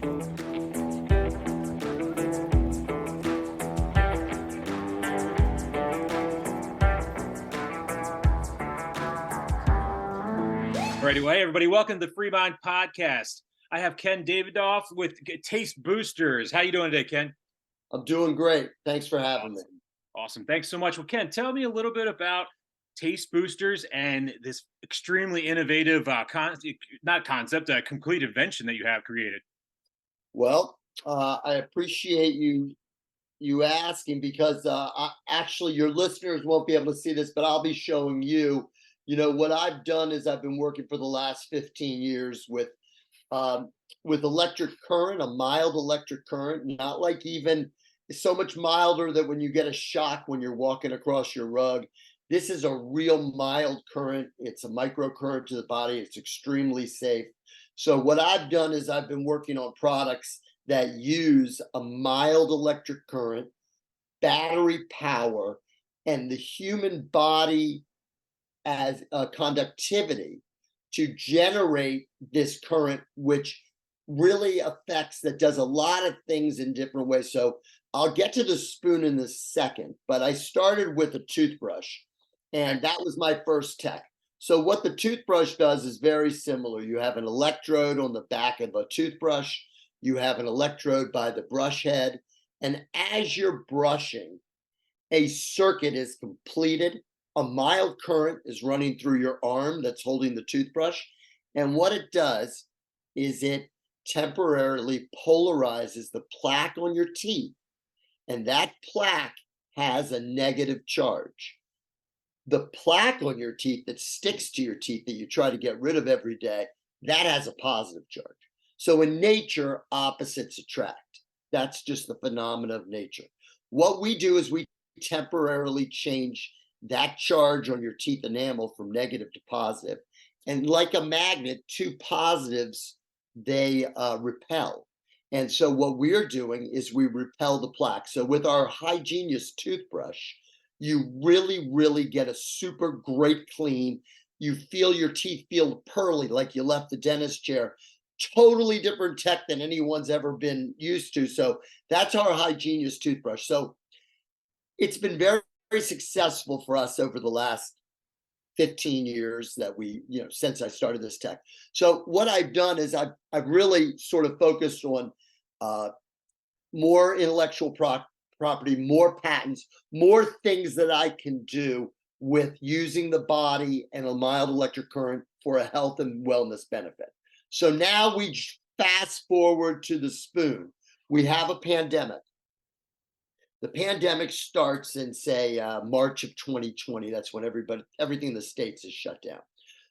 Right away, everybody, welcome to the FreeMind Podcast. I have Ken Davidov with Taste Boosters. How you doing today, Ken? I'm doing great. Thanks for having me. Awesome. Thanks so much. Well, Ken, tell me a little bit about Taste Boosters and this extremely innovative, complete invention that you have created. Well, I appreciate you asking because actually your listeners won't be able to see this, but I'll be showing you. You know, what I've done is I've been working for the last 15 years with electric current, a mild electric current, not like even so much milder that when you get a shock when you're walking across your rug. This is a real mild current. It's a microcurrent to the body. It's extremely safe. So what I've done is I've been working on products that use a mild electric current, battery power, and the human body as a conductivity to generate this current, which really does a lot of things in different ways. So I'll get to the spoon in a second, but I started with a toothbrush, and that was my first tech. So what the toothbrush does is very similar. You have an electrode on the back of a toothbrush. You have an electrode by the brush head. And as you're brushing, a circuit is completed. A mild current is running through your arm that's holding the toothbrush. And what it does is it temporarily polarizes the plaque on your teeth. And that plaque has a negative charge. The plaque on your teeth that sticks to your teeth that you try to get rid of every day, that has a positive charge. So in nature, opposites attract. That's just the phenomena of nature. What we do is we temporarily change that charge on your teeth enamel from negative to positive. And like a magnet, two positives, they repel. And so what we're doing is we repel the plaque. So with our Hygienius toothbrush, you really, really get a super great clean. You feel your teeth feel pearly like you left the dentist chair. Totally different tech than anyone's ever been used to. So that's our Hygienius toothbrush. So it's been very, very successful for us over the last 15 years that since I started this tech. So what I've done is I've really sort of focused on more intellectual property, more patents, more things that I can do with using the body and a mild electric current for a health and wellness benefit. So now we fast forward to the spoon. We have a pandemic. The pandemic starts in, say, March of 2020. That's when everything in the States is shut down.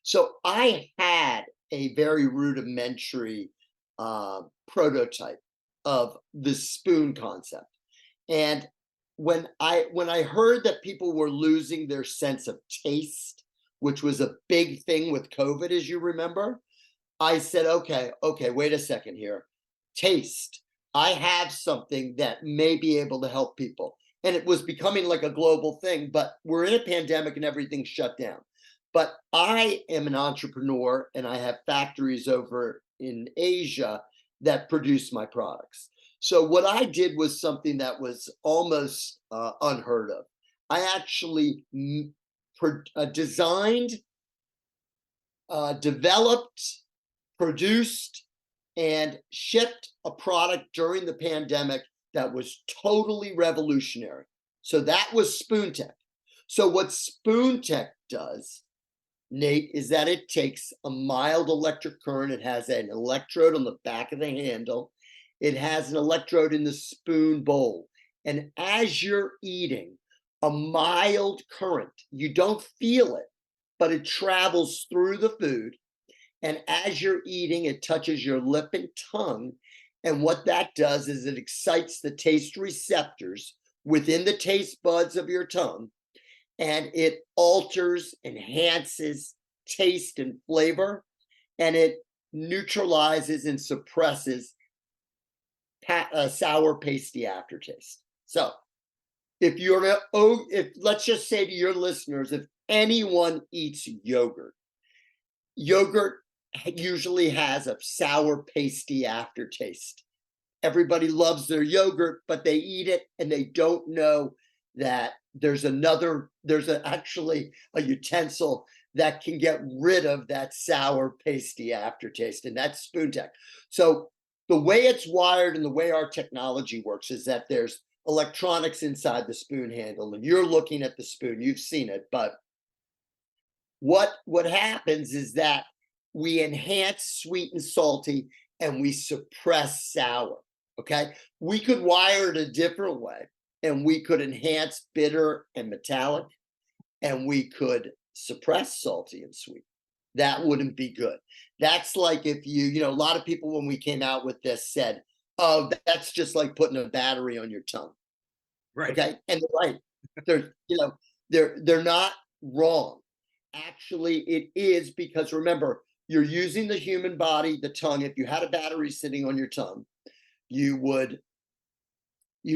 So I had a very rudimentary prototype of the spoon concept. And when I heard that people were losing their sense of taste, which was a big thing with COVID, as you remember, I said, okay, wait a second here. Taste. I have something that may be able to help people. And it was becoming like a global thing, but we're in a pandemic and everything's shut down. But I am an entrepreneur and I have factories over in Asia that produce my products. So what I did was something that was almost unheard of. I actually designed, developed, produced, and shipped a product during the pandemic that was totally revolutionary. So that was SpoonTEK. So what SpoonTEK does, Nate, is that it takes a mild electric current. It has an electrode on the back of the handle. It has an electrode in the spoon bowl. And as you're eating, a mild current, you don't feel it, but it travels through the food. And as you're eating, it touches your lip and tongue. And what that does is it excites the taste receptors within the taste buds of your tongue. And it alters, enhances taste and flavor. And it neutralizes and suppresses sour, pasty aftertaste. So let's just say to your listeners, if anyone eats yogurt usually has a sour, pasty aftertaste. Everybody loves their yogurt, but they eat it and they don't know that actually a utensil that can get rid of that sour, pasty aftertaste, and that's SpoonTEK. So the way it's wired and the way our technology works is that there's electronics inside the spoon handle, and you're looking at the spoon, you've seen it, but what happens is that we enhance sweet and salty and we suppress sour. Okay, we could wire it a different way, and we could enhance bitter and metallic, and we could suppress salty and sweet. That wouldn't be good. That's like if a lot of people when we came out with this said, "Oh, that's just like putting a battery on your tongue." Right. Okay, and they're right. They're not wrong. Actually, it is, because remember, you're using the human body, the tongue. If you had a battery sitting on your tongue, you'd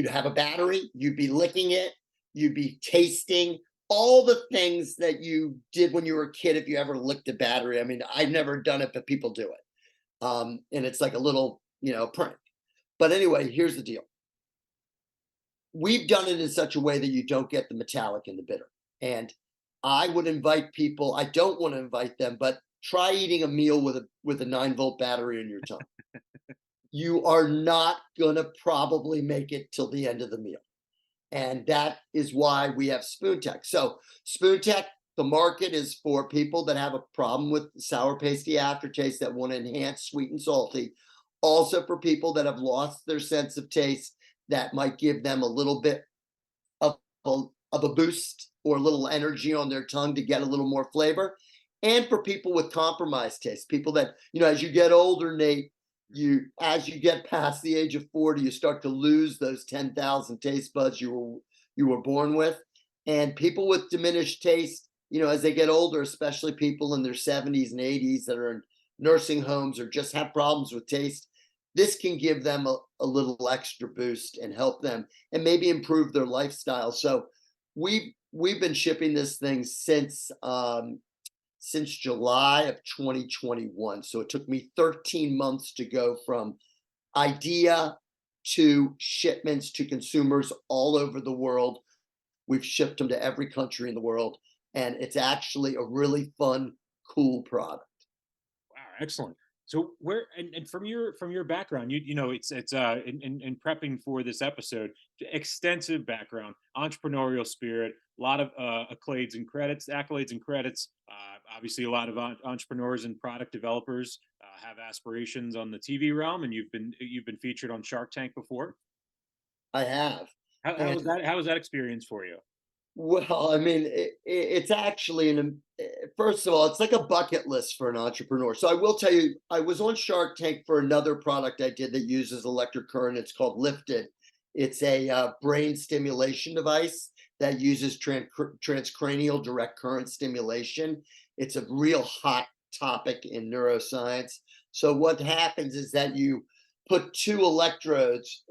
have a battery, you'd be licking it, you'd be tasting all the things that you did when you were a kid. If you ever licked a battery, I mean, I've never done it, but people do it. And it's like a little, prank. But anyway, here's the deal. We've done it in such a way that you don't get the metallic and the bitter. And I would invite people, I don't want to invite them, but try eating a meal with a 9-volt battery in your tongue. You are not going to probably make it till the end of the meal. And that is why we have SpoonTEK. So SpoonTEK, the market is for people that have a problem with sour, pasty aftertaste, that want to enhance sweet and salty. Also for people that have lost their sense of taste, that might give them a little bit of a boost or a little energy on their tongue to get a little more flavor. And for people with compromised taste, people that, as you get older, Nate, as you get past the age of 40, you start to lose those 10,000 taste buds you were born with. And people with diminished taste, as they get older, especially people in their 70s and 80s that are in nursing homes or just have problems with taste, this can give them a little extra boost and help them and maybe improve their lifestyle. So we've been shipping this thing since July of 2021. So it took me 13 months to go from idea to shipments to consumers all over the world. We've shipped them to every country in the world, and it's actually a really fun, cool product. Wow, excellent. So where and from your background, it's in prepping for this episode, extensive background, entrepreneurial spirit, a lot of accolades and credits. Obviously, a lot of entrepreneurs and product developers have aspirations on the TV realm, and you've been featured on Shark Tank before. I have. How was that? How was that experience for you? Well, I mean, it's actually first of all, it's like a bucket list for an entrepreneur. So I will tell you, I was on Shark Tank for another product I did that uses electric current. It's called LIFTiD. It's a brain stimulation device that uses transcranial direct current stimulation. It's a real hot topic in neuroscience. So what happens is that you put two electrodes,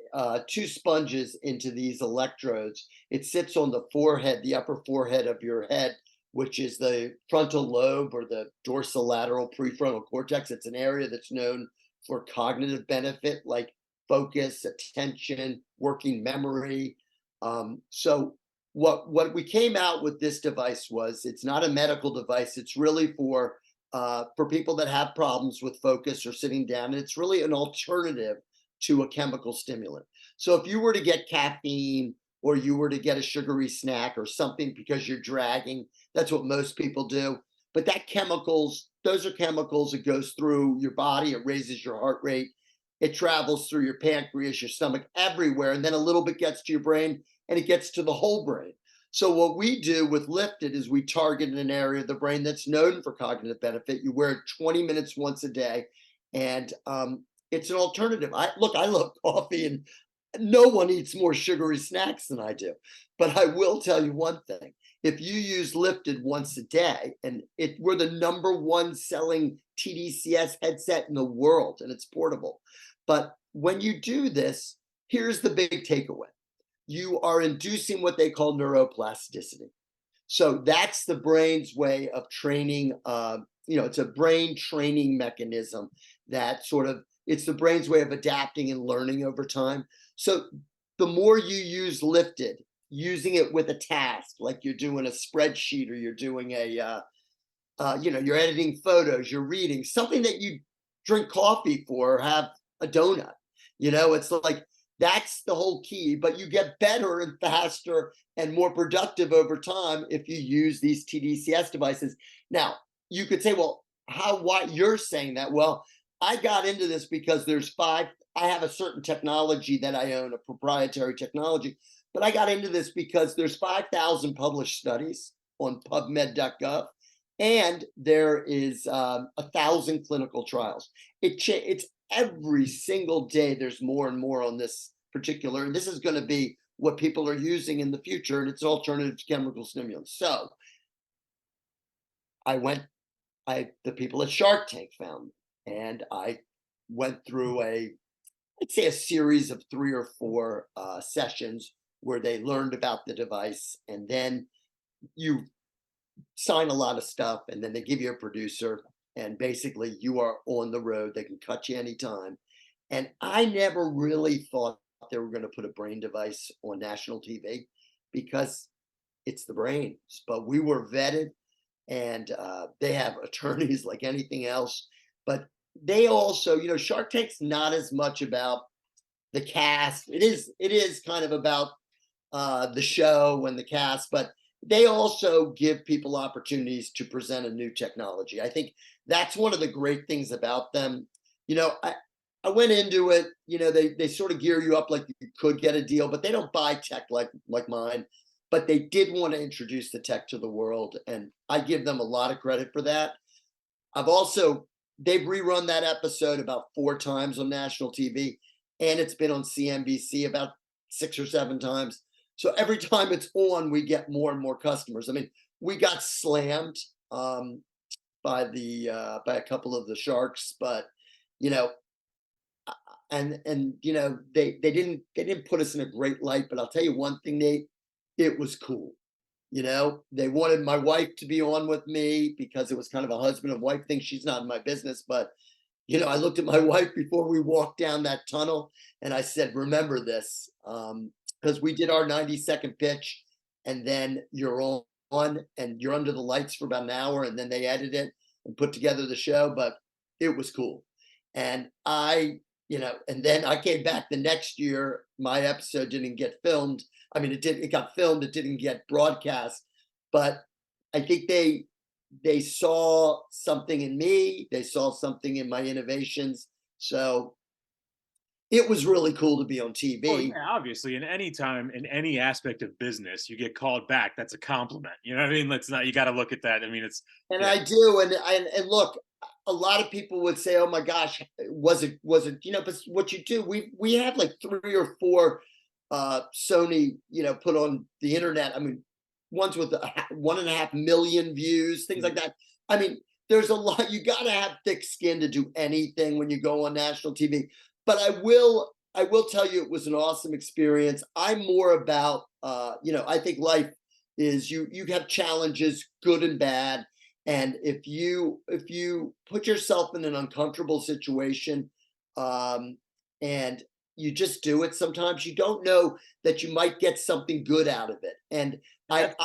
two sponges into these electrodes. It sits on the forehead, the upper forehead of your head, which is the frontal lobe or the dorsolateral prefrontal cortex. It's an area that's known for cognitive benefit, like focus, attention, working memory. So what we came out with this device was, it's not a medical device. It's really for people that have problems with focus or sitting down. And it's really an alternative to a chemical stimulant. So if you were to get caffeine, or you were to get a sugary snack or something because you're dragging, that's what most people do. But those are chemicals. It goes through your body. It raises your heart rate. It travels through your pancreas, your stomach, everywhere. And then a little bit gets to your brain, and it gets to the whole brain. So what we do with LIFTiD is we target an area of the brain that's known for cognitive benefit. You wear it 20 minutes once a day, and it's an alternative. I love coffee, and no one eats more sugary snacks than I do. But I will tell you one thing. If you use LIFTiD once a day, and we're the #1 selling tDCS headset in the world, and it's portable. But when you do this, here's the big takeaway. You are inducing what they call neuroplasticity. So that's the brain's way of training it's a brain training mechanism that it's the brain's way of adapting and learning over time. So the more you use LIFTiD, using it with a task, like you're doing a spreadsheet or you're doing you're editing photos, you're reading something that you drink coffee for or have a donut. It's like that's the whole key. But you get better and faster and more productive over time if you use these tDCS devices. Now, you could say, well, why you're saying that? Well, I got into this because I have a certain technology that I own, a proprietary technology, but I got into this because there's 5,000 published studies on PubMed.gov, and there is 1,000 clinical trials. It's every single day there's more and more on this particular, and this is going to be what people are using in the future, and it's alternative to chemical stimulants. So the people at Shark Tank found me, and I went through I'd say a series of 3 or 4 sessions where they learned about the device, and then you sign a lot of stuff, and then they give you a producer, and basically you are on the road. They can cut you anytime. And I never really thought they were going to put a brain device on national TV because it's the brain. But we were vetted, and they have attorneys like anything else. But they also, Shark Tank's not as much about the cast. It is kind of about the show and the cast, but they also give people opportunities to present a new technology. I think that's one of the great things about them. I went into it, they sort of gear you up like you could get a deal, but they don't buy tech like mine. But they did want to introduce the tech to the world, and I give them a lot of credit for that. They've rerun that episode about 4 times on national TV, and it's been on CNBC about 6 or 7 times. So every time it's on, we get more and more customers. I mean, we got slammed by a couple of the sharks, but they didn't put us in a great light. But I'll tell you one thing, Nate, it was cool. They wanted my wife to be on with me because it was kind of a husband and wife thing. She's not in my business, but I looked at my wife before we walked down that tunnel, and I said, remember this, because we did our 90-second pitch, and then you're on and you're under the lights for about an hour, and then they edit it and put together the show. But it was cool. And and then I came back the next year. My episode didn't get filmed. I mean, it got filmed, it didn't get broadcast, but I think they saw something in me. They saw something in my innovations. So it was really cool to be on Well, TV. yeah, obviously, in any time, in any aspect of business, you get called back. That's a compliment. You know what I mean? Let's not. You got to look at that. I mean, it's. And Yeah. I do. And look, a lot of people would say, "Oh my gosh, was it?" But what you do, we have like 3 or 4 Sony, put on the internet. I mean, ones with 1.5 million views, things like that. I mean, there's a lot. You got to have thick skin to do anything when you go on national TV. But I will tell you, it was an awesome experience. I'm more about, I think life is you have challenges, good and bad. And if you put yourself in an uncomfortable situation, and you just do it, sometimes you don't know that you might get something good out of it. And I have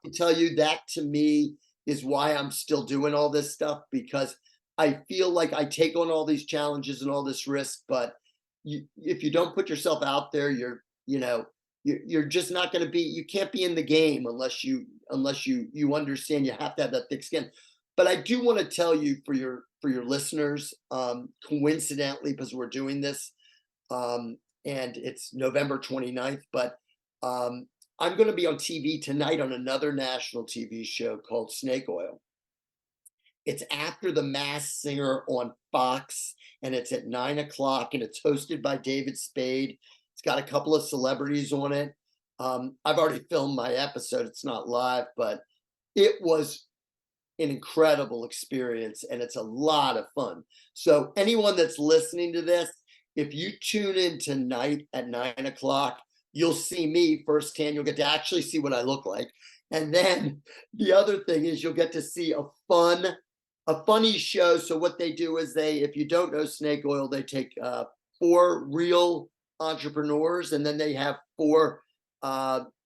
to tell you, that to me is why I'm still doing all this stuff, because I feel like I take on all these challenges and all this risk, but if you don't put yourself out there, you're just not going to be. You can't be in the game unless you understand. You have to have that thick skin. But I do want to tell you, for your listeners, coincidentally, because we're doing this, and it's November 29th, but I'm going to be on TV tonight on another national TV show called Snake Oil. It's after The Masked Singer on Fox, and it's at 9:00, and it's hosted by David Spade. It's got a couple of celebrities on it. I've already filmed my episode. It's not live, but it was an incredible experience, and it's a lot of fun. So anyone that's listening to this, if you tune in tonight at 9:00, you'll see me firsthand. You'll get to actually see what I look like. And then the other thing is you'll get to see a fun a funny show. So what they do is if you don't know snake oil, they take 4 real entrepreneurs, and then they have 4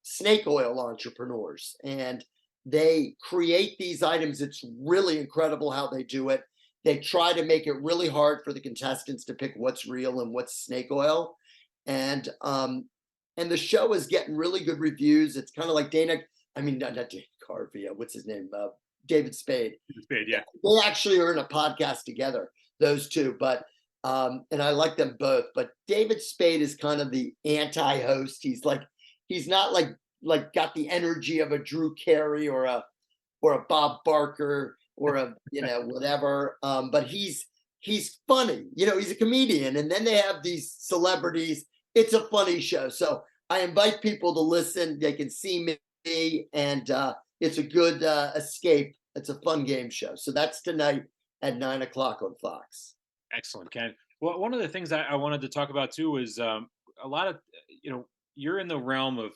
snake oil entrepreneurs, and they create these items. It's really incredible how they do it. They try to make it really hard for the contestants to pick what's real and what's snake oil, and the show is getting really good reviews. It's kind of like not Dana Carvey. What's his name? David Spade. Spade, yeah. They actually are in a podcast together, those two. But and I like them both. But David Spade is kind of the anti-host. He's not like got the energy of a Drew Carey or a Bob Barker or a whatever. But he's funny. He's a comedian. And then they have these celebrities. It's a funny show. So I invite people to listen. They can see me, and it's a good escape. It's a fun game show. So that's tonight at 9 o'clock on Fox. Excellent, Ken. Well, one of the things I wanted to talk about too is a lot of, you're in the realm of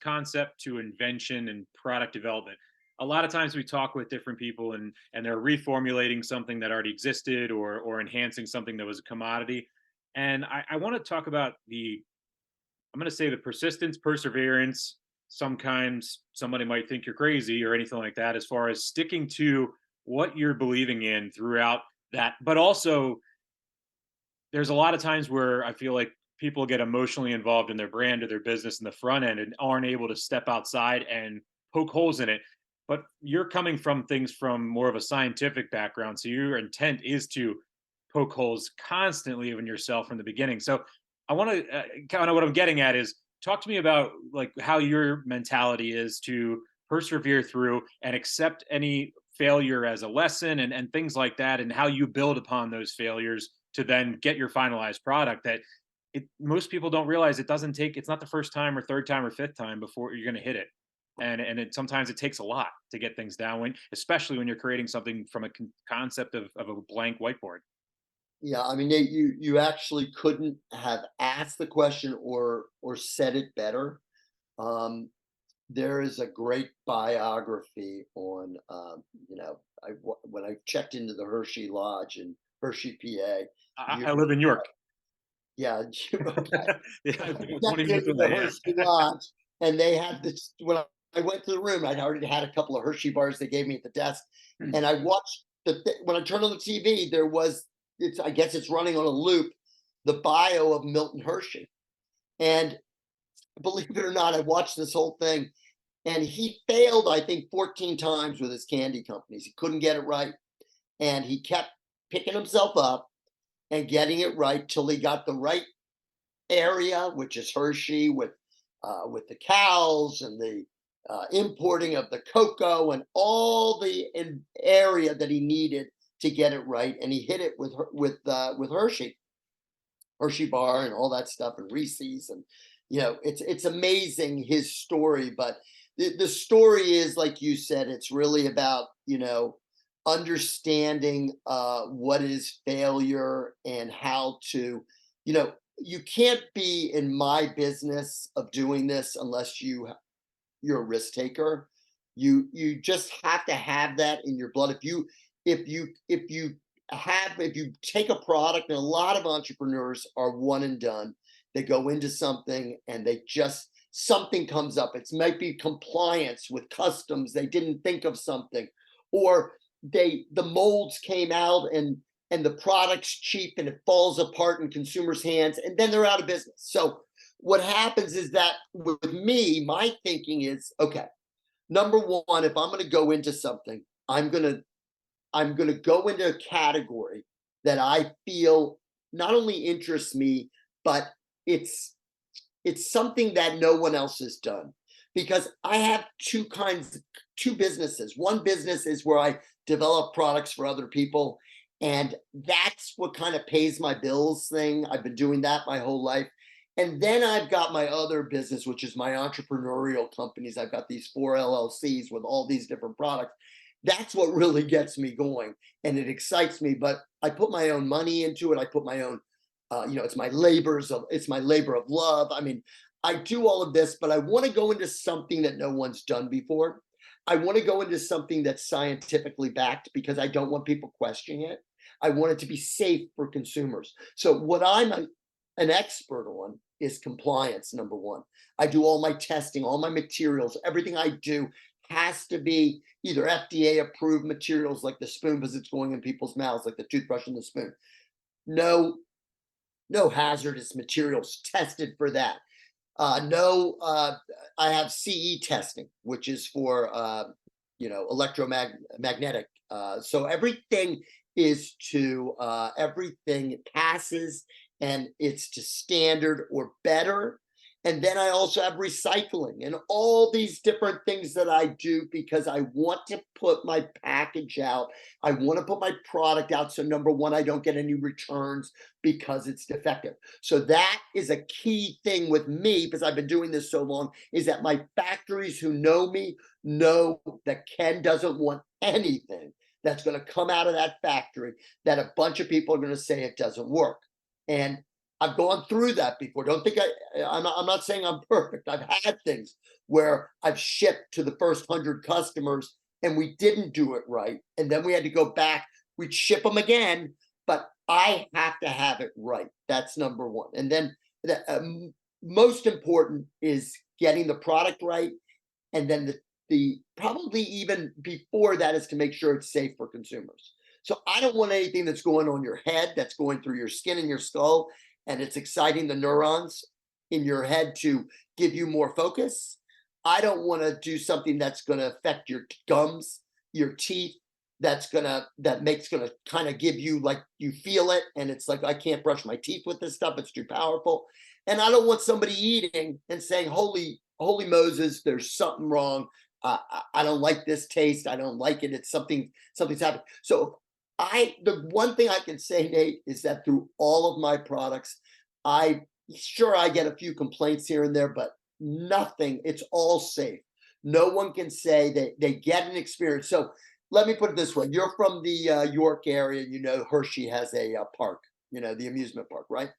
concept to invention and product development. A lot of times we talk with different people and they're reformulating something that already existed or enhancing something that was a commodity. And I want to talk about I'm going to say the persistence, perseverance. Sometimes somebody might think you're crazy or anything like that, as far as sticking to what you're believing in throughout that. But also, there's a lot of times where I feel like people get emotionally involved in their brand or their business in the front end and aren't able to step outside and poke holes in it. But you're coming from things from more of a scientific background. So your intent is to poke holes constantly in yourself from the beginning. So I want to kind of what I'm getting at is talk to me about like how your mentality is to persevere through and accept any failure as a lesson and things like that, and how you build upon those failures to then get your finalized product that most people don't realize it's not the first time or third time or fifth time before you're going to hit it. And sometimes it takes a lot to get things down, especially when you're creating something from a concept of a blank whiteboard. Yeah, I mean, you actually couldn't have asked the question or said it better. There is a great biography on, when I checked into the Hershey Lodge in Hershey, PA. I live in York. Yeah, okay. Yeah, I 20 checked minutes into the away. Hershey Lodge, and they had this. When I went to the room, I'd already had a couple of Hershey bars they gave me at the desk, and I watched when I turned on the TV. I guess it's running on a loop, the bio of Milton Hershey. And believe it or not, I watched this whole thing, and he failed, I think, 14 times with his candy companies. He couldn't get it right. And he kept picking himself up and getting it right till he got the right area, which is Hershey, with the cows and the importing of the cocoa and all the area that he needed to get it right. And he hit it with Hershey bar and all that stuff, and Reese's, and it's amazing, his story. But the story is, like you said, it's really about understanding what is failure and how to you can't be in my business of doing this unless you're a risk taker. You just have to have that in your blood. If you take a product, and a lot of entrepreneurs are one and done. They go into something and something comes up. It might be compliance with customs. They didn't think of something, or the molds came out and the product's cheap and it falls apart in consumers' hands, and then they're out of business. So what happens is that with me, my thinking is, okay, number one, if I'm going to go into something, I'm going to go into a category that I feel not only interests me, but it's something that no one else has done. Because I have two businesses. One business is where I develop products for other people, and that's what kind of pays my bills thing. I've been doing that my whole life. And then I've got my other business, which is my entrepreneurial companies. I've got these 4 LLCs with all these different products. That's what really gets me going, and it excites me. But I put my own money into it. I put my own, it's my labor of love. I mean, I do all of this, but I want to go into something that no one's done before. I want to go into something that's scientifically backed because I don't want people questioning it. I want it to be safe for consumers. So what an expert on is compliance, number one. I do all my testing, all my materials, everything I do has to be either FDA approved materials like the spoon because it's going in people's mouths, like the toothbrush and the spoon. No, no hazardous materials tested for that. No, I have CE testing, which is for electromagnetic. So everything is to everything passes, and it's to standard or better. And then I also have recycling and all these different things that I do because I want to put my package out. I want to put my product out. So, number one, I don't get any returns because it's defective. So, that is a key thing with me because I've been doing this so long is that my factories who know me know that Ken doesn't want anything that's going to come out of that factory that a bunch of people are going to say it doesn't work. And I've gone through that before. Don't think I'm not saying I'm perfect. I've had things where I've shipped to the first 100 customers and we didn't do it right. And then we had to go back. We'd ship them again, but I have to have it right. That's number one. And then the most important is getting the product right. And then the probably even before that is to make sure it's safe for consumers. So I don't want anything that's going on your head, that's going through your skin and your skull, and it's exciting the neurons in your head to give you more focus. I don't want to do something that's going to affect your gums, your teeth, that makes going to kind of give you like you feel it and it's like I can't brush my teeth with this stuff, it's too powerful. And I don't want somebody eating and saying holy Moses, there's something wrong. I don't like this taste. I don't like it. It's something's happening. So the one thing I can say, Nate, is that through all of my products, I get a few complaints here and there, but nothing, it's all safe. No one can say that they get an experience. So let me put it this way. You're from the York area, Hershey has a park, the amusement park, right?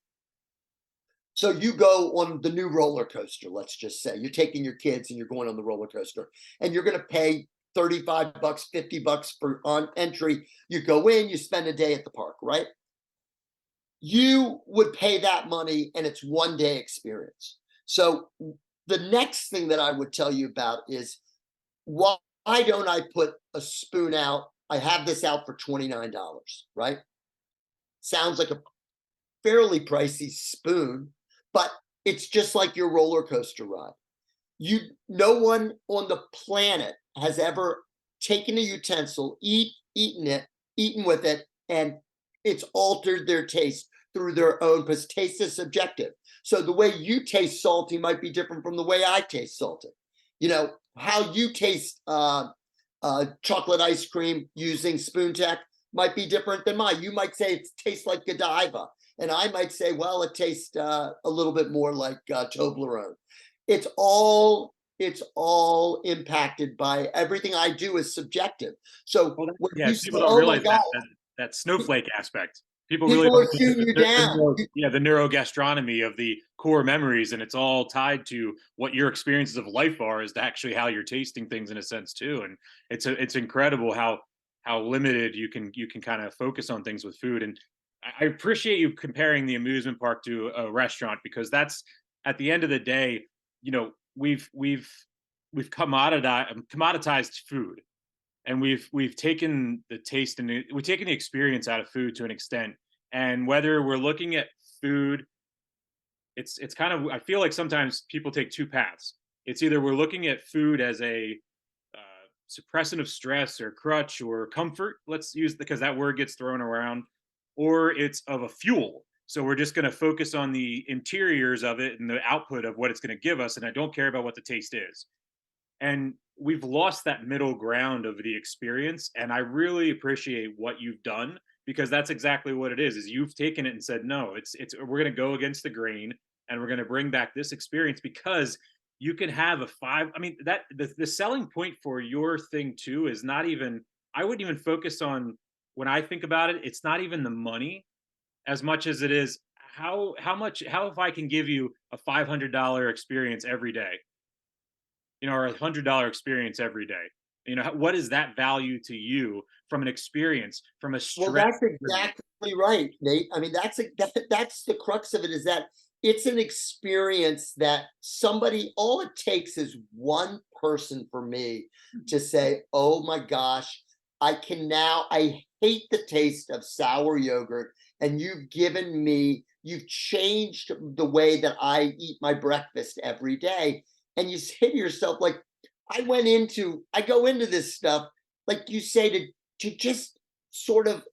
So you go on the new roller coaster, let's just say. You're taking your kids and you're going on the roller coaster and you're going to pay $35, $50 for on entry. You go in, you spend a day at the park, right? You would pay that money and it's 1 day experience. So the next thing that I would tell you about is why don't I put a spoon out? I have this out for $29, right? Sounds like a fairly pricey spoon, but it's just like your roller coaster ride. No one on the planet has ever taken a utensil, eaten with it, and it's altered their taste through their own, because taste is subjective. So the way you taste salty might be different from the way I taste salty. How you taste chocolate ice cream using SpoonTEK might be different than mine. You might say it tastes like Godiva, and I might say, well, it tastes a little bit more like Toblerone. It's all impacted by everything I do is subjective. So when you say, people don't "Oh my realize God," that snowflake aspect. People really people don't are shooting you down. the neurogastronomy of the core memories, and it's all tied to what your experiences of life are, is to actually how you're tasting things in a sense too. And it's incredible how limited you can kind of focus on things with food. And I appreciate you comparing the amusement park to a restaurant, because that's, at the end of the day, we've commoditized food, and we've taken the taste and we've taken the experience out of food to an extent. And whether we're looking at food, it's kind of, I feel like sometimes people take two paths. It's either we're looking at food as a suppressant of stress or crutch or comfort, let's use, because that word gets thrown around, or it's of a fuel. So we're just going to focus on the interiors of it and the output of what it's going to give us, and I don't care about what the taste is. And we've lost that middle ground of the experience, and I really appreciate what you've done, because that's exactly what it is you've taken it and said, no, it's we're going to go against the grain, and we're going to bring back this experience, because you can have that the selling point for your thing too is not even, I wouldn't even focus on, when I think about it, it's not even the money as much as it is how if I can give you a $500 experience every day, or $100 experience every day. What is that value to you from an experience, from a Well, stress? that's exactly right, Nate. I mean, that's the crux of it, is that it's an experience that somebody, all it takes is one person for me to say, "Oh my gosh, I hate the taste of sour yogurt, and you've changed the way that I eat my breakfast every day." And you say to yourself, like, I go into this stuff, like you say, to just sort of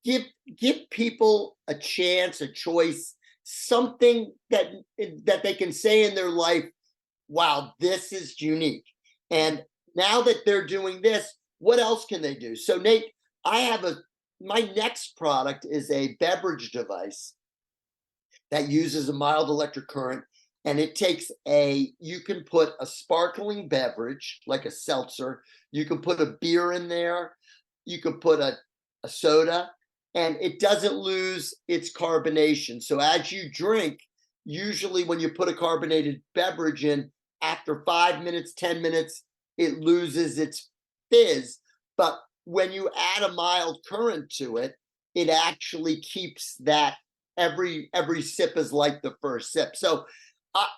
give give people a chance, a choice, something that they can say in their life, wow, this is unique. And now that they're doing this, what else can they do? So Nate, I have a my next product is a beverage device that uses a mild electric current, and it takes you can put a sparkling beverage like a seltzer, you can put a beer in there, you can put a soda, and it doesn't lose its carbonation. So as you drink, usually when you put a carbonated beverage in, after 5 minutes, 10 minutes, it loses its fizz. But when you add a mild current to it, it actually keeps that, every sip is like the first sip. So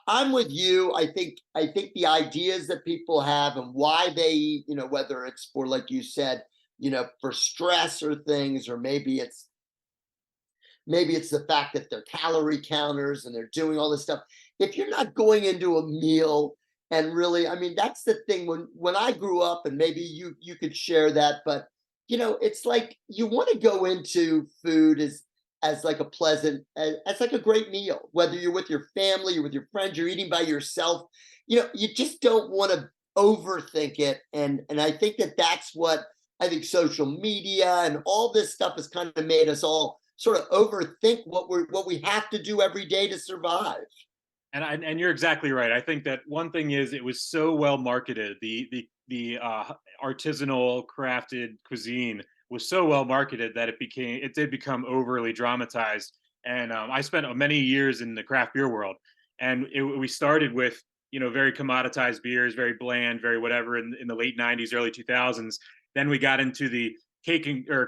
I'm with you. I think the ideas that people have and why they, whether it's for, like you said, for stress or things, or maybe it's the fact that they're calorie counters and they're doing all this stuff. If you're not going into a meal and really, I mean, that's the thing. When I grew up, and maybe you could share that, but it's like you want to go into food as like a pleasant, as like a great meal, whether you're with your family, you're with your friends, you're eating by yourself. You just don't want to overthink it, and I think that's what I think social media and all this stuff has kind of made us all sort of overthink what we have to do every day to survive. And you're exactly right. I think that one thing is it was so well marketed. The artisanal crafted cuisine was so well marketed that it did become overly dramatized. And I spent many years in the craft beer world, and we started with very commoditized beers, very bland, very whatever in the late '90s, early 2000s. Then we got into the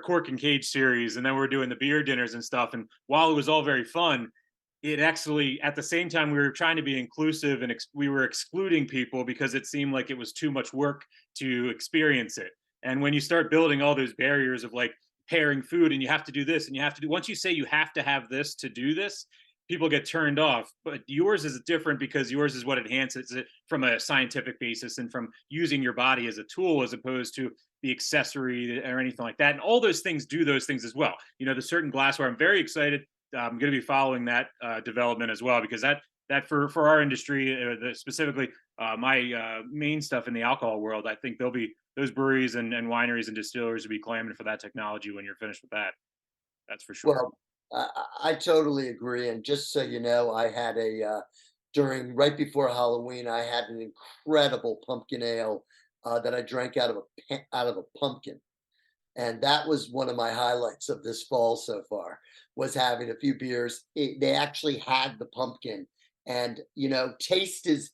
cork and cage series, and then we're doing the beer dinners and stuff. And while it was all very fun, it actually, at the same time, we were trying to be inclusive, and we were excluding people because it seemed like it was too much work to experience it. And when you start building all those barriers of like pairing food, and you have to do this and you have to do, once you say you have to have this to do this, people get turned off. But yours is different because yours is what enhances it from a scientific basis and from using your body as a tool as opposed to the accessory or anything like that. And all those things do those things as well. The certain glassware, I'm very excited. I'm going to be following that development as well, because that for our industry, specifically my main stuff in the alcohol world, I think there'll be those breweries and wineries and distillers will be clamoring for that technology when you're finished with that. That's for sure. Well, I totally agree. And just so you know, I had during right before Halloween, I had an incredible pumpkin ale that I drank out of a pumpkin, and that was one of my highlights of this fall so far, was having a few beers. They actually had the pumpkin, and taste is,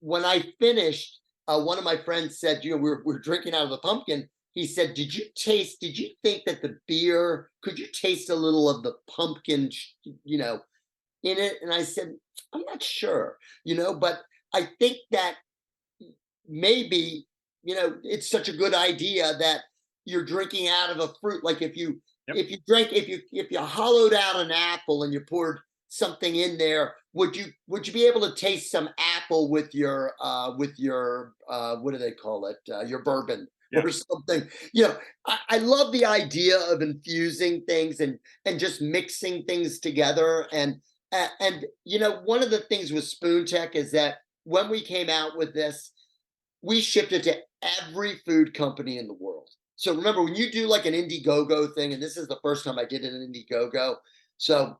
when I finished, one of my friends said, we're drinking out of the pumpkin. He said, did you think that the beer, could you taste a little of the pumpkin, in it? And I said, I'm not sure, but I think that maybe, it's such a good idea that you're drinking out of a fruit. Like Yep. if you hollowed out an apple and you poured something in there, would you be able to taste some apple with your what do they call it, your bourbon Yeah. or something? I love the idea of infusing things and just mixing things together. And one of the things with SpoonTEK is that when we came out with this, we shipped it to every food company in the world. So remember, when you do like an Indiegogo thing, and this is the first time I did an Indiegogo, so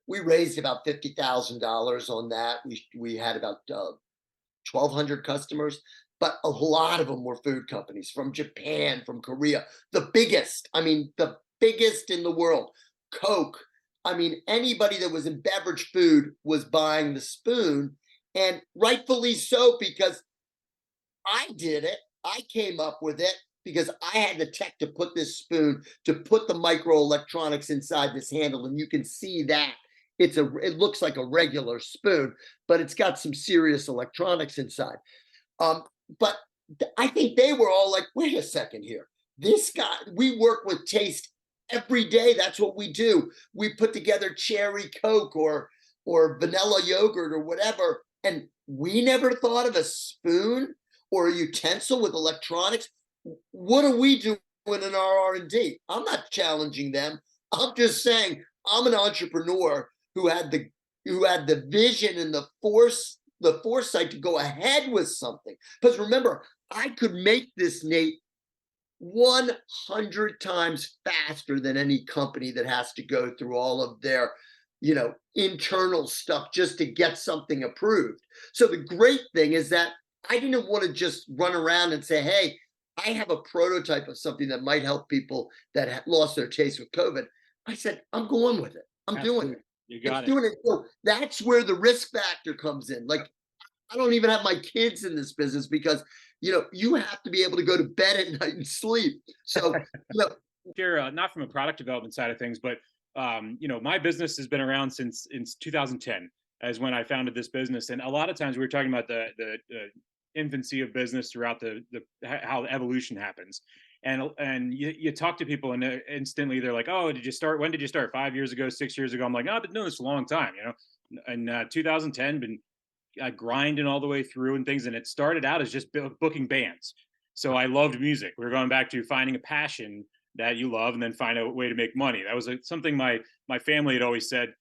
we raised about $50,000 on that. We had about 1,200 customers, but a lot of them were food companies from Japan, from Korea, the biggest. I mean, the biggest in the world. Coke. I mean, anybody that was in beverage food was buying the spoon, and rightfully so, because I did it. I came up with it because I had the tech to put this spoon, to put the microelectronics inside this handle, and you can see that it looks like a regular spoon, but it's got some serious electronics inside. Um, but I think they were all like, wait a second here. This guy, we work with taste every day. That's what we do. We put together cherry Coke or vanilla yogurt or whatever. And we never thought of a spoon or a utensil with electronics. What are we doing in our R&D? I'm not challenging them. I'm just saying I'm an entrepreneur who had the vision and the foresight to go ahead with something. Because remember, I could make this, Nate, 100 times faster than any company that has to go through all of their, internal stuff just to get something approved. So the great thing is that I didn't want to just run around and say, hey, I have a prototype of something that might help people that lost their taste with COVID. I said, I'm going with it. I'm doing it. You It's got it. doing it. So that's where the risk factor comes in. Like, I don't even have my kids in this business because, you have to be able to go to bed at night and sleep. So, Sure, not from a product development side of things, but my business has been around since 2010 as when I founded this business. And a lot of times we were talking about the infancy of business throughout how evolution happens. And you talk to people and instantly they're like, oh, did you start? When did you start? 5 years ago, 6 years ago? I'm like, no, I've been doing this a long time. In 2010, been grinding all the way through and things. And it started out as just booking bands. So I loved music. We were going back to finding a passion that you love and then find a way to make money. That was something my family had always said.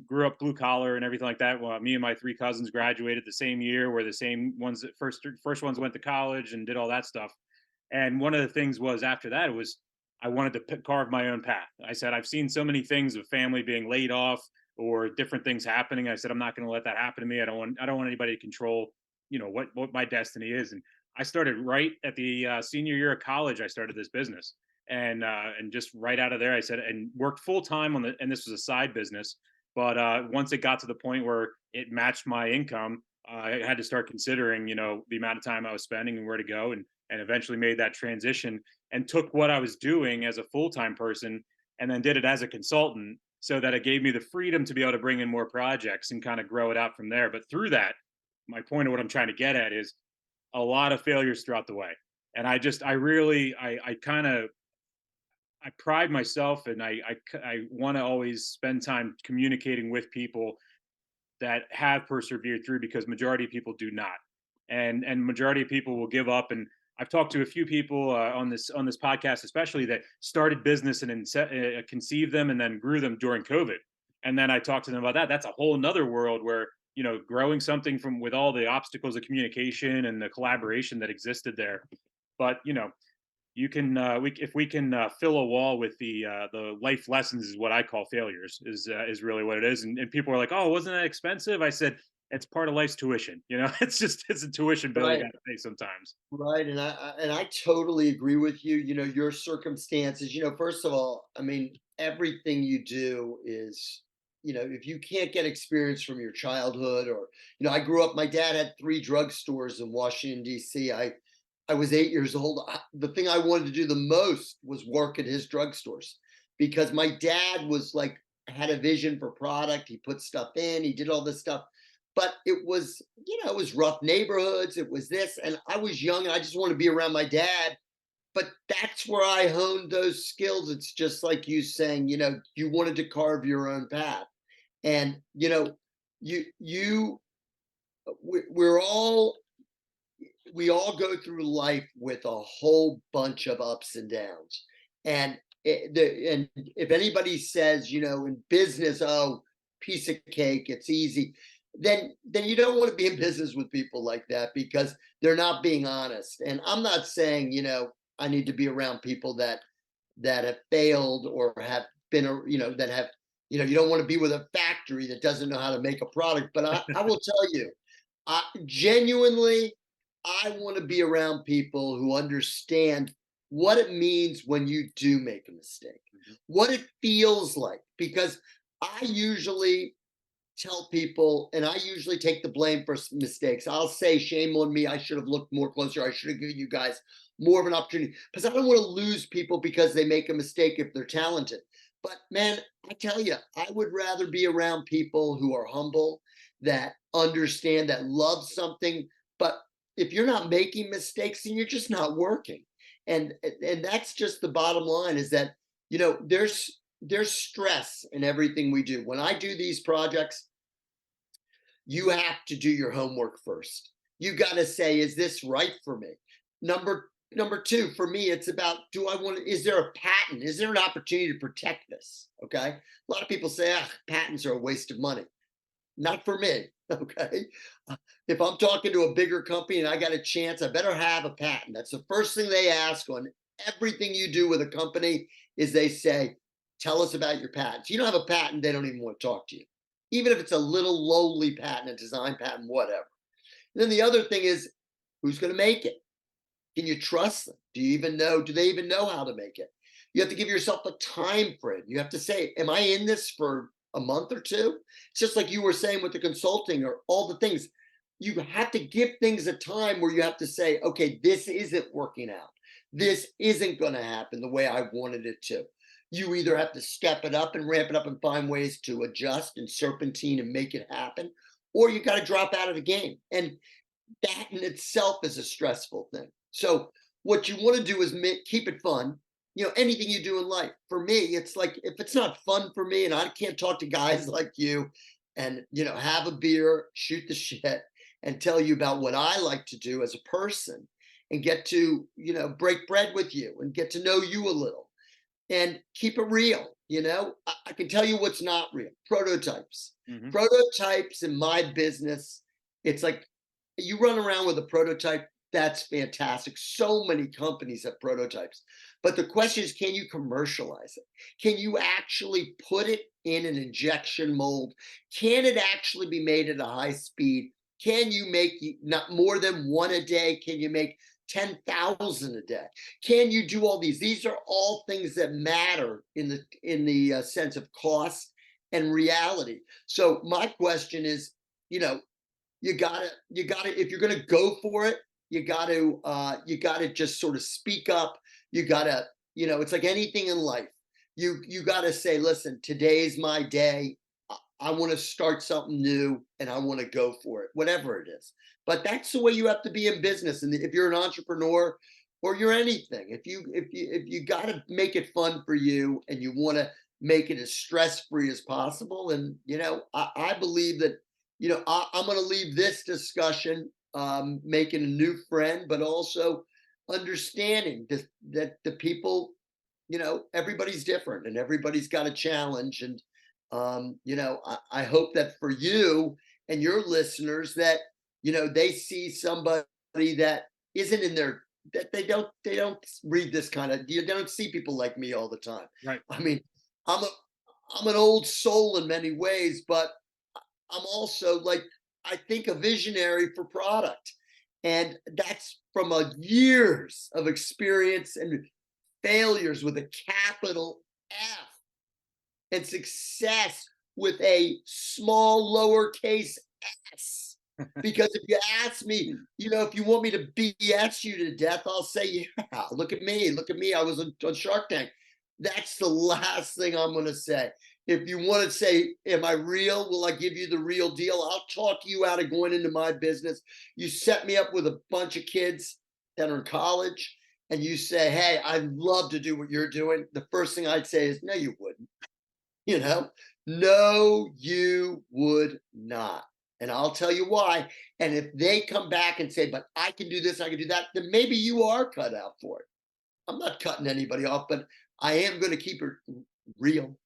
Grew up blue collar and everything like that. Well, me and my three cousins graduated the same year. We're the same ones that first ones went to college and did all that stuff. And one of the things was after that was I wanted to carve my own path. I said I've seen so many things of family being laid off or different things happening. I said I'm not going to let that happen to me. I don't want anybody to control what my destiny is. And I started right at the senior year of college. I started this business and just right out of there, I said, and worked full time and this was a side business. But once it got to the point where it matched my income, I had to start considering, the amount of time I was spending and where to go, and eventually made that transition and took what I was doing as a full time person and then did it as a consultant, so that it gave me the freedom to be able to bring in more projects and kind of grow it out from there. But through that, my point of what I'm trying to get at is a lot of failures throughout the way, and I pride myself and I want to always spend time communicating with people that have persevered through, because majority of people do not, and majority of people will give up. And I've talked to a few people on this podcast, especially, that started business and conceived them and then grew them during COVID. And then I talked to them about that. That's a whole nother world where growing something from with all the obstacles of communication and the collaboration that existed there. But you can if we can fill a wall with the life lessons, is what I call failures, is really what it is. And people are like, oh, wasn't that expensive? I said it's part of life's tuition. It's a tuition bill you right, got to pay sometimes. right, and I totally agree with you. Your circumstances. First of all, I mean, everything you do is, if you can't get experience from your childhood, or I grew up. My dad had 3 drugstores in Washington D.C. I was 8 years old. The thing I wanted to do the most was work at his drugstores, because my dad was like, had a vision for product. He put stuff in, he did all this stuff. But it was, it was rough neighborhoods. It was this. And I was young and I just wanted to be around my dad. But that's where I honed those skills. It's just like you saying, you wanted to carve your own path. And, you, we're all we all go through life with a whole bunch of ups and downs. And and if anybody says, in business, oh, piece of cake, it's easy, then you don't want to be in business with people like that, because they're not being honest. And I'm not saying, I need to be around people that have failed or have been, that have, you don't want to be with a factory that doesn't know how to make a product. But I will tell you, genuinely, I want to be around people who understand what it means when you do make a mistake, Mhm. what it feels like. Because I usually tell people, and I usually take the blame for mistakes. I'll say, shame on me. I should have looked more closer. I should have given you guys more of an opportunity, because I don't want to lose people because they make a mistake if they're talented. But man, I tell you, I would rather be around people who are humble, that understand, that love something. But if you're not making mistakes, then you're just not working. And that's just the bottom line, is that, there's stress in everything we do. When I do these projects, you have to do your homework first. You got to say, is this right for me? Number two, for me, it's about, is there a patent? Is there an opportunity to protect this? Okay. A lot of people say, patents are a waste of money. Not for me. Okay. If I'm talking to a bigger company and I got a chance, I better have a patent. That's the first thing they ask on everything you do with a company, is they say, tell us about your patents. You don't have a patent, they don't even want to talk to you. Even if it's a little lowly patent, a design patent, whatever. And then the other thing is, who's going to make it? Can you trust them? Do they even know how to make it? You have to give yourself a time frame. You have to say, am I in this for a month or two? It's just like you were saying with the consulting or all the things. You have to give things a time where you have to say, okay, this isn't working out. This isn't going to happen the way I wanted it to. You either have to step it up and ramp it up and find ways to adjust and serpentine and make it happen, or you got to drop out of the game. And that in itself is a stressful thing. So what you want to do is keep it fun. Anything you do in life. For me, it's like, if it's not fun for me, and I can't talk to guys like you and, have a beer, shoot the shit, and tell you about what I like to do as a person, and get to, break bread with you and get to know you a little and keep it real. I can tell you what's not real. Prototypes. Mhm. Prototypes in my business, it's like, you run around with a prototype, that's fantastic. So many companies have prototypes. But the question is, can you commercialize it? Can you actually put it in an injection mold? Can it actually be made at a high speed? Can you make not more than one a day? Can you make 10,000 a day? Can you do all these? These are all things that matter in the sense of cost and reality. So my question is, you gotta, if you're gonna go for it, you gotta just sort of speak up. You gotta, it's like anything in life. You gotta say, listen, today's my day. I want to start something new and I want to go for it, whatever it is. But that's the way you have to be in business. And if you're an entrepreneur or you're anything, if you got to make it fun for you and you want to make it as stress free as possible. And I believe that I'm going to leave this discussion making a new friend, but also understanding that the people, everybody's different and everybody's got a challenge. And I hope that for you and your listeners, that they see somebody that isn't in their, that they don't read this kind of, you don't see people like me all the time. Right. I mean, I'm a I'm an old soul in many ways, but I'm also, like, I think, a visionary for product. And that's from a years of experience and failures with a capital F, and success with a small lowercase s. Because if you ask me, if you want me to BS you to death, I'll say, yeah, look at me. Look at me. I was on Shark Tank. That's the last thing I'm going to say. If you want to say, am I real? Will I give you the real deal? I'll talk you out of going into my business. You set me up with a bunch of kids that are in college and you say, hey, I'd love to do what you're doing. The first thing I'd say is, no, you wouldn't. No, you would not. And I'll tell you why. And if they come back and say, but I can do this, I can do that, then maybe you are cut out for it. I'm not cutting anybody off, but I am going to keep it real.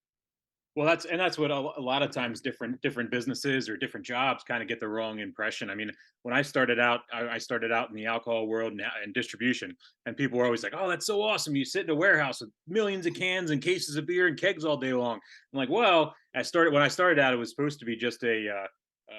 Well, that's what a lot of times different businesses or different jobs kind of get the wrong impression. I mean, when I started out, I started out in the alcohol world and distribution, and people were always like, "Oh, that's so awesome! You sit in a warehouse with millions of cans and cases of beer and kegs all day long." I'm like, "Well, when I started out, it was supposed to be just a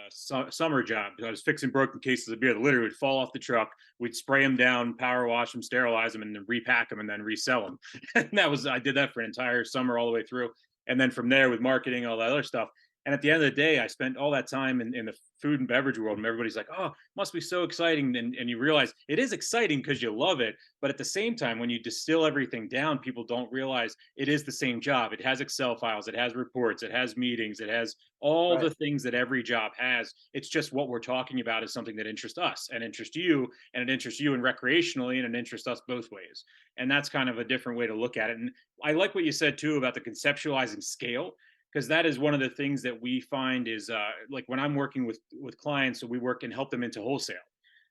summer job. I was fixing broken cases of beer. The literally would fall off the truck. We'd spray them down, power wash them, sterilize them, and then repack them and then resell them. And I did that for an entire summer all the way through. And then from there with marketing, all that other stuff. And at the end of the day, I spent all that time in the food and beverage world, and everybody's like, "Oh, must be so exciting." And you realize it is exciting because you love it. But at the same time, when you distill everything down, people don't realize it is the same job. It has Excel files, it has reports, it has meetings, it has all the Right. things that every job has. It's just what we're talking about is something that interests us and interests you, and it interests you and recreationally, and it interests us both ways. And that's kind of a different way to look at it. And I like what you said too about the conceptualizing scale, because that is one of the things that we find is like when I'm working with clients, so we work and help them into wholesale.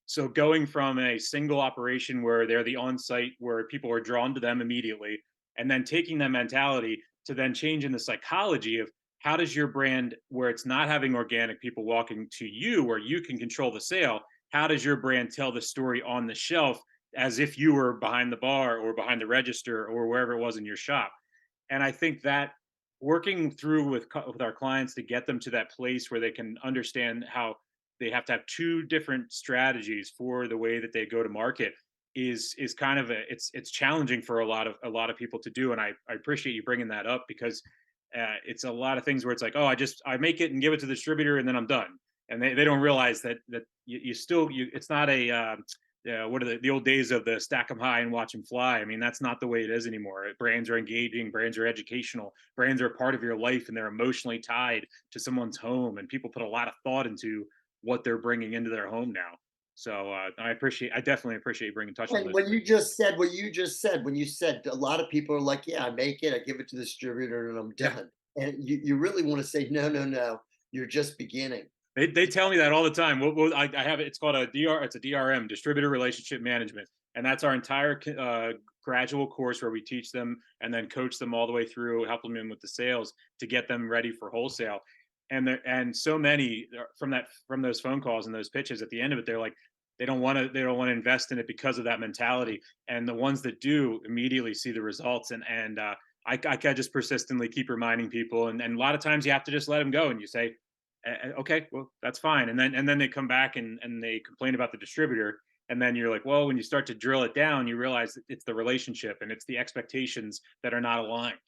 So going from a single operation where they're the on-site where people are drawn to them immediately, and then taking that mentality to then changing the psychology of how does your brand, where it's not having organic people walking to you, where you can control the sale, how does your brand tell the story on the shelf as if you were behind the bar or behind the register or wherever it was in your shop? And I think that working through with our clients to get them to that place where they can understand how they have to have two different strategies for the way that they go to market is kind of it's challenging for a lot of people to do. And I appreciate you bringing that up because it's a lot of things where it's like, oh, I make it and give it to the distributor and then I'm done, and they don't realize that you still you it's not a yeah, what are the old days of the stack them high and watch them fly? I mean, that's not the way it is anymore. Brands are engaging, brands are educational, brands are a part of your life, and they're emotionally tied to someone's home. And people put a lot of thought into what they're bringing into their home now. So I definitely appreciate you bringing touching on And those when things. you just said what you just said, when you said a lot of people are like, "Yeah, I make it, I give it to the distributor, and I'm Yeah, done." And you really want to say, "No, no, no, you're just beginning." they tell me that all the time. I have it. It's called a DR. It's a DRM, distributor relationship management, and that's our entire gradual course where we teach them and then coach them all the way through, help them in with the sales to get them ready for wholesale. And so many from those phone calls and those pitches at the end of it, they're like they don't want to invest in it because of that mentality. And the ones that do immediately see the results. I just persistently keep reminding people, and a lot of times you have to just let them go, and you say, okay, well, that's fine. And then they come back and they complain about the distributor. And then you're like, well, when you start to drill it down, you realize that it's the relationship and it's the expectations that are not aligned.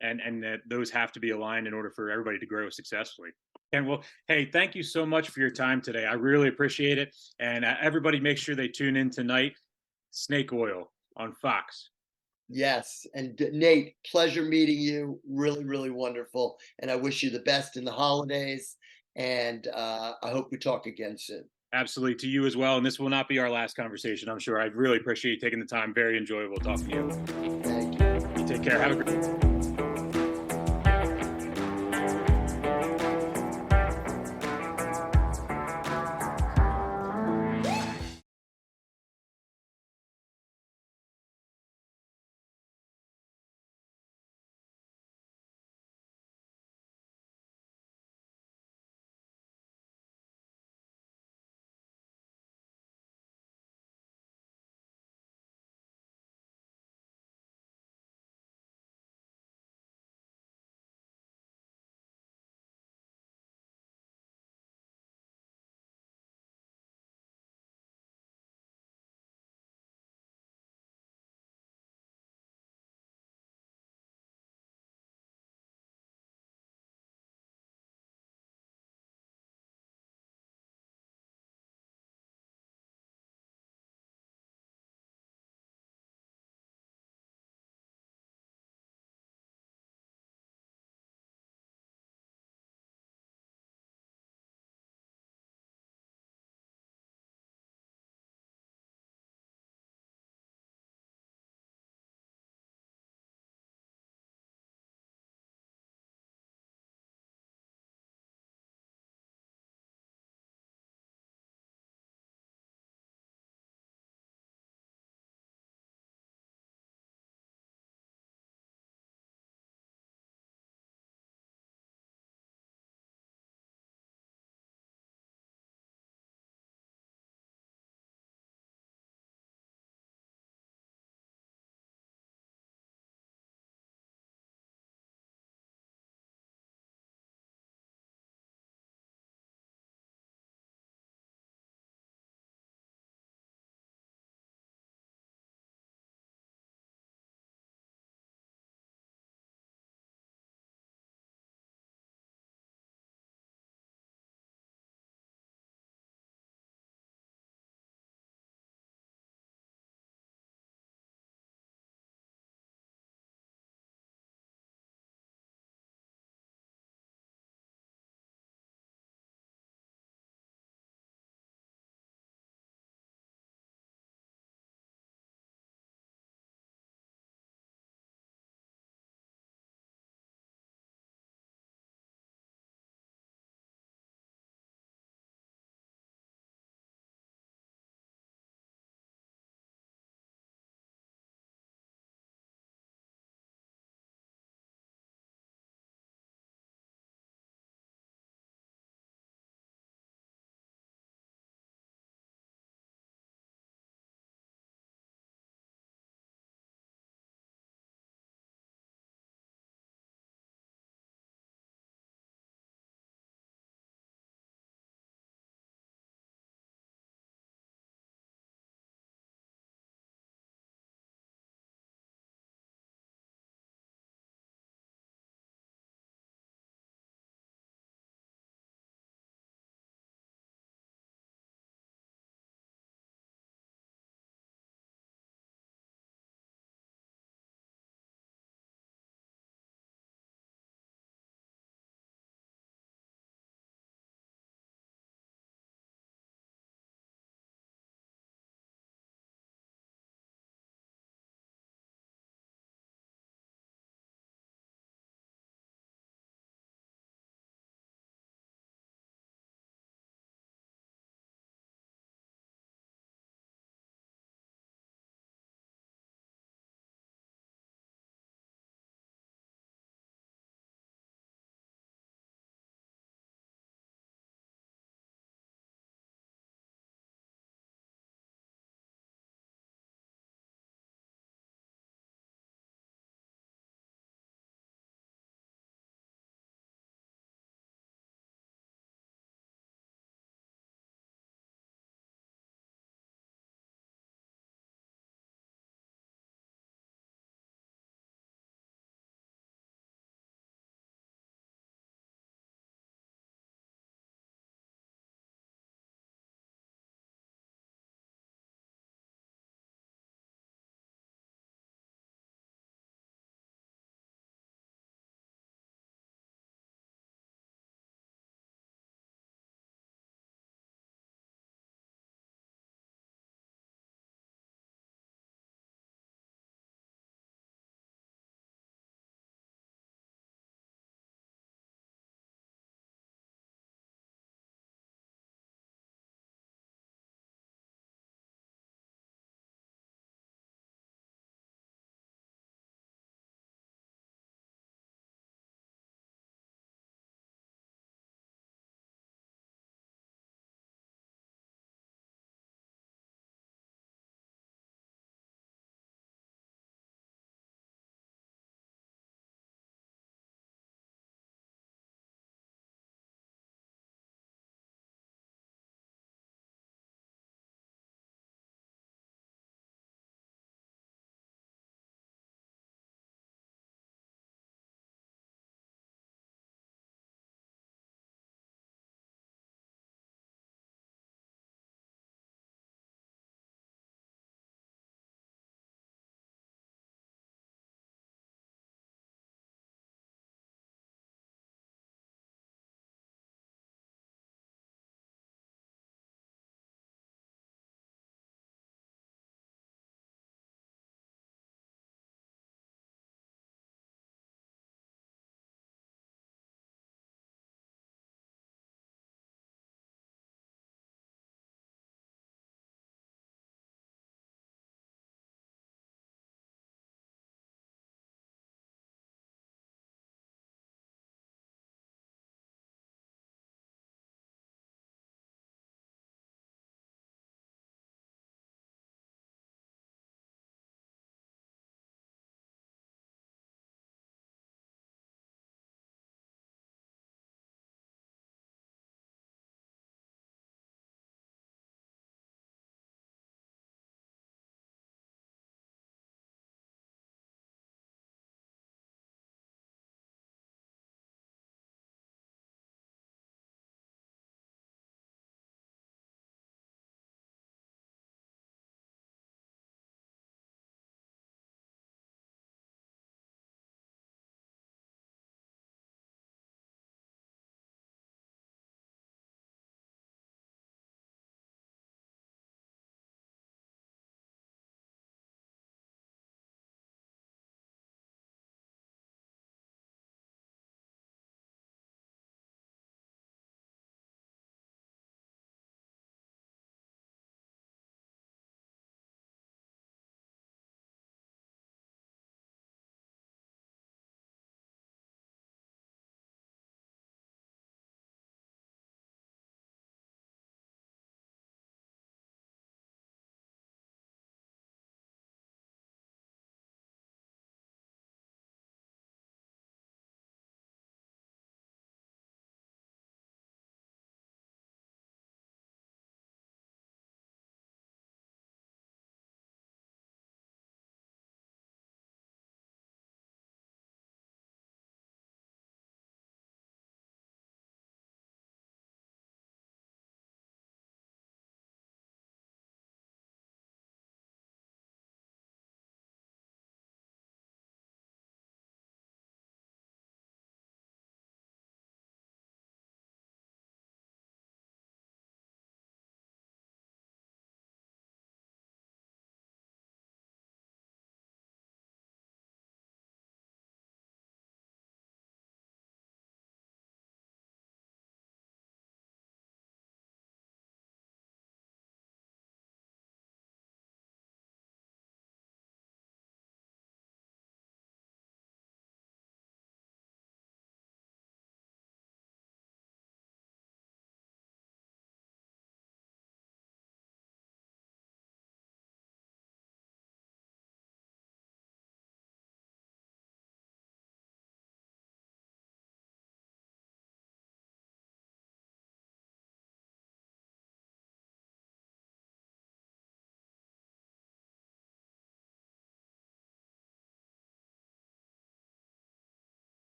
And that those have to be aligned in order for everybody to grow successfully. And well, hey, thank you so much for your time today. I really appreciate it. And everybody make sure they tune in tonight. Snake Oil on Fox. Yes, and Nate, pleasure meeting you. Really, really wonderful, and I wish you the best in the holidays. And I hope we talk again soon. Absolutely, to you as well. And this will not be our last conversation, I'm sure. I really appreciate you taking the time. Very enjoyable talking to you. Thank you. You take care. Have a great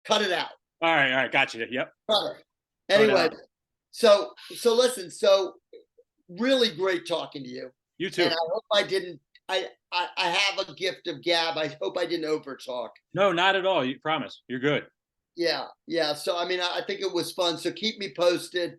Cut it out. All right, gotcha. Yep. Cut it. Cut Anyway, out. so listen, so really great talking to you. You And too. I hope I didn't I have a gift of gab. I hope I didn't over talk. No, not at all. You promise. You're good. Yeah, yeah. So I mean, I think it was fun. So keep me posted.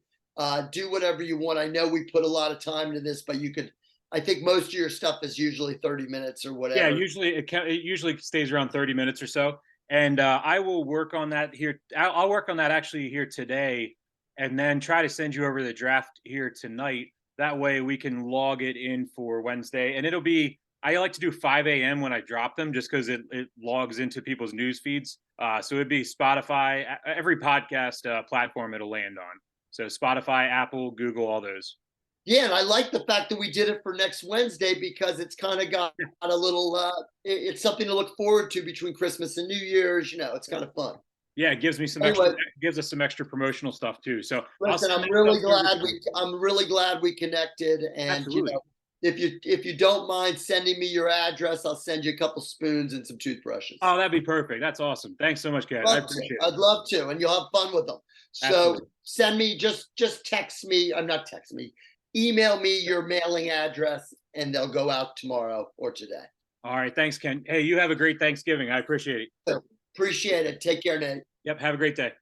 Do whatever you want. I know we put a lot of time into this, but you could. I think most of your stuff is usually 30 minutes or Yeah, whatever. usually it usually stays around 30 minutes or so, and I will work on that here. I'll work on that actually here today, and then try to send you over the draft here tonight. That way we can log it in for Wednesday, and it'll be. I like to do 5 a.m. when I drop them, just because it logs into people's news feeds. So it'd be Spotify, every podcast platform it'll land on. So Spotify, Apple, Google, all those. Yeah, and I like the fact that we did it for next Wednesday because it's kind of got a little. It's something to look forward to between Christmas and New Year's. You know, it's kind of fun. Yeah, it gives me some extra. Anyway, Gives us some extra promotional stuff too. So I'll listen, send that stuff over to you. I'm really glad we connected. And you Absolutely. know, if you don't mind sending me your address, I'll send you a couple spoons and some toothbrushes. Oh, that'd be perfect. That's awesome. Thanks so much, Ken. I Love to. appreciate it. I'd love to, and you'll have fun with them. So Absolutely. send me just text me. I'm not text me. Email me your mailing address, and they'll go out tomorrow or today. All right. Thanks, Ken. Hey, you have a great Thanksgiving. I appreciate it. So, appreciate it. Take care, Nate. Yep. Have a great day.